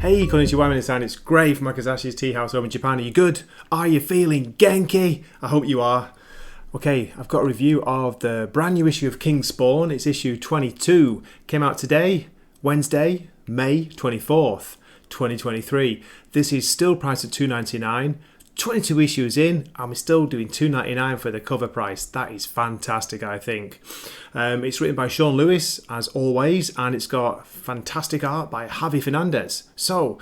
Hey, konnichiwa minasan, it's Gray from Makazashi's Tea House over in Japan. Are you good? Are you feeling genki? I hope you are. Okay, I've got a review of the brand new issue of King Spawn. It's issue 22. Came out today, Wednesday, May 24th, 2023. This is still priced at $2.99. 22 issues in, and we're still doing $2.99 for the cover price. That is fantastic, I think. It's written by Sean Lewis, as always, and it's got fantastic art by Javi Fernandez. So,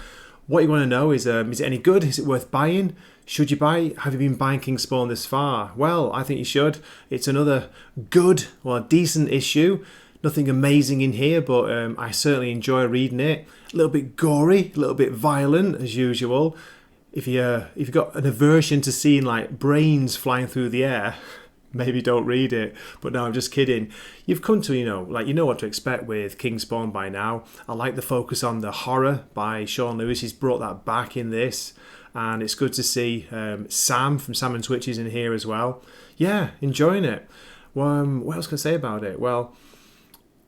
what you want to know is it any good? Is it worth buying? Should you buy? Have you been buying King Spawn this far? Well, I think you should. It's another good or decent issue. Nothing amazing in here, but I certainly enjoy reading it. A little bit gory, a little bit violent, as usual. If you've got an aversion to seeing like brains flying through the air, maybe don't read it. But no, I'm just kidding. You've come to, you know what to expect with King Spawn by now. I like the focus on the horror by Sean Lewis. He's brought that back in this. And it's good to see Sam from Sam and Twitches in here as well. Yeah, enjoying it. What else can I say about it? Well,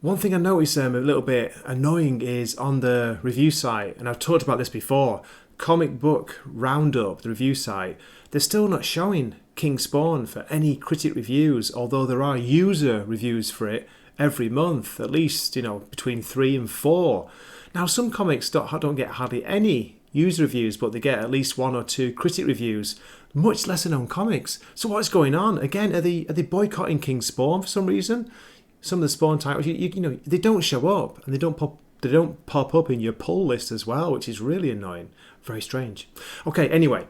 one thing I noticed a little bit annoying is on the review site, and I've talked about this before, Comic Book Roundup, the review site, they're still not showing King Spawn for any critic reviews, although there are user reviews for it every month, at least, between 3 and 4. Now, some comics don't get hardly any user reviews, but they get at least 1 or 2 critic reviews, much lesser known comics. So what's going on? Again, are they boycotting King Spawn for some reason? Some of the Spawn titles, they don't show up, and they don't pop up in your pull list as well, which is really annoying. Very strange. Okay, anyway,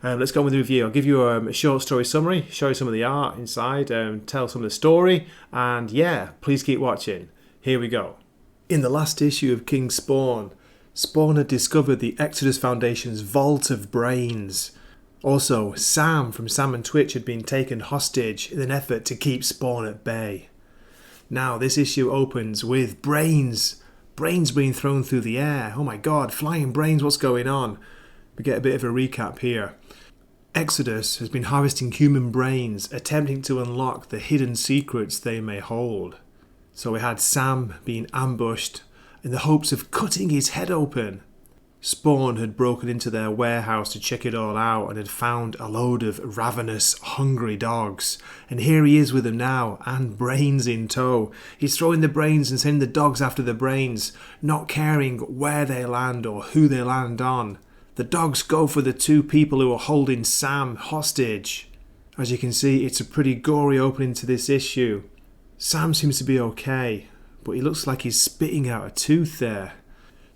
let's go on with the review. I'll give you a short story summary, show you some of the art inside, tell some of the story, and yeah, please keep watching. Here we go. In the last issue of King Spawn, Spawn had discovered the Exodus Foundation's vault of brains. Also, Sam from Sam and Twitch had been taken hostage in an effort to keep Spawn at bay. Now, this issue opens with brains. Brains being thrown through the air. Oh my god, flying brains, what's going on? We get a bit of a recap here. Exodus has been harvesting human brains, attempting to unlock the hidden secrets they may hold. So we had Sam being ambushed in the hopes of cutting his head open. Spawn had broken into their warehouse to check it all out and had found a load of ravenous, hungry dogs. And here he is with them now, and brains in tow. He's throwing the brains and sending the dogs after the brains, not caring where they land or who they land on. The dogs go for the 2 people who are holding Sam hostage. As you can see, it's a pretty gory opening to this issue. Sam seems to be okay, but he looks like he's spitting out a tooth there.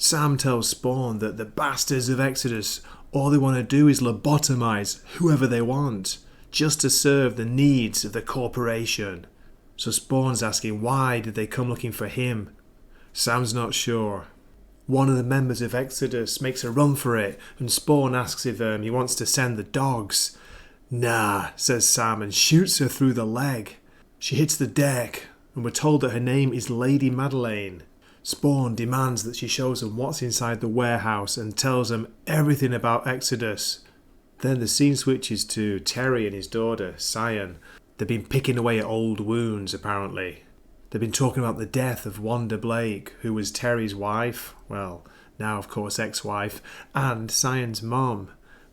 Sam tells Spawn that the bastards of Exodus, all they want to do is lobotomize whoever they want, just to serve the needs of the corporation. So Spawn's asking why did they come looking for him. Sam's not sure. One of the members of Exodus makes a run for it, and Spawn asks if he wants to send the dogs. Nah, says Sam, and shoots her through the leg. She hits the deck, and we're told that her name is Lady Madeleine. Spawn demands that she shows them what's inside the warehouse and tells them everything about Exodus. Then the scene switches to Terry and his daughter, Cyan. They've been picking away at old wounds, apparently. They've been talking about the death of Wanda Blake, who was Terry's wife, well, now of course ex-wife, and Cyan's mom.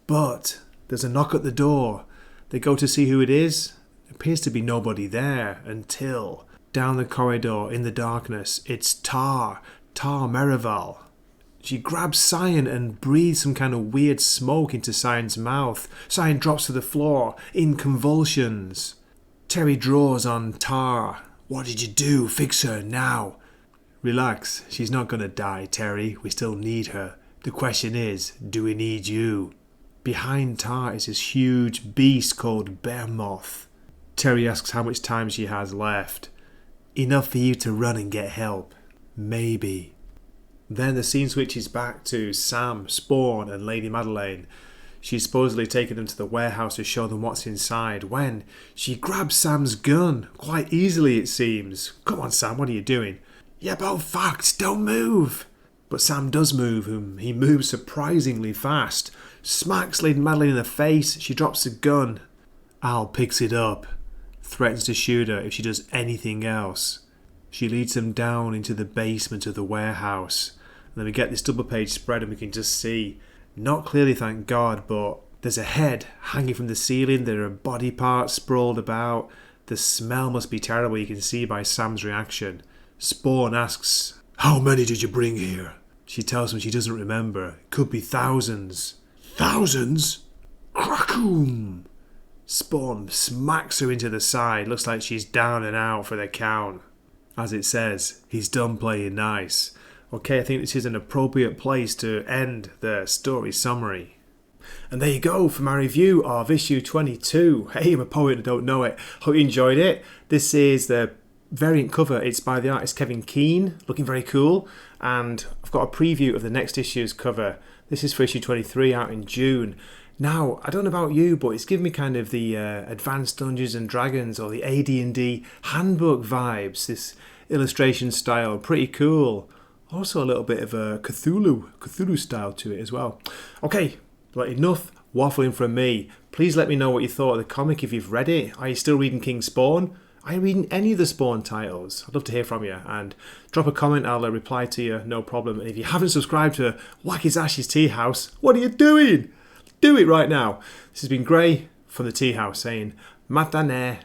But there's a knock at the door. They go to see who it is. There appears to be nobody there until down the corridor in the darkness, it's Tar Merival. She grabs Cyan and breathes some kind of weird smoke into Cyan's mouth. Cyan drops to the floor in convulsions. Terry draws on Tar. What did you do? Fix her now. Relax, she's not gonna die, Terry. We still need her. The question is, do we need you? Behind Tar is this huge beast called Bearmoth. Terry asks how much time she has left. Enough for you to run and get help. Maybe. Then the scene switches back to Sam, Spawn and Lady Madeleine. She's supposedly taken them to the warehouse to show them what's inside when she grabs Sam's gun. Quite easily, it seems. Come on, Sam, what are you doing? You're both fucked, don't move. But Sam does move, and he moves surprisingly fast. Smacks Lady Madeleine in the face. She drops the gun. Al picks it up. Threatens to shoot her if she does anything else. She leads them down into the basement of the warehouse. then we get this double page spread and we can just see, not clearly thank God, but there's a head hanging from the ceiling. There are body parts sprawled about. The smell must be terrible, you can see by Sam's reaction. Spawn asks, "How many did you bring here?" She tells him she doesn't remember. It could be thousands. Thousands? Crackoom! Spawn smacks her into the side. Looks like she's down and out for the count. As it says, he's done playing nice. Okay, I think this is an appropriate place to end the story summary. And there you go for my review of issue 22. Hey, I'm a poet and don't know it. Hope you enjoyed it. This is the variant cover. It's by the artist Kevin Keane, looking very cool. And I've got a preview of the next issue's cover. This is for issue 23 out in June. Now, I don't know about you, but it's given me kind of the Advanced Dungeons and Dragons or the AD&D handbook vibes. This illustration style, pretty cool. Also a little bit of a Cthulhu style to it as well. Okay, but enough waffling from me. Please let me know what you thought of the comic if you've read it. Are you still reading King Spawn? Are you reading any of the Spawn titles? I'd love to hear from you. And drop a comment, I'll reply to you, no problem. And if you haven't subscribed to Wacky's Ash's Tea House, what are you doing? Do it right now. This has been Gray from the Tea House saying, Matane.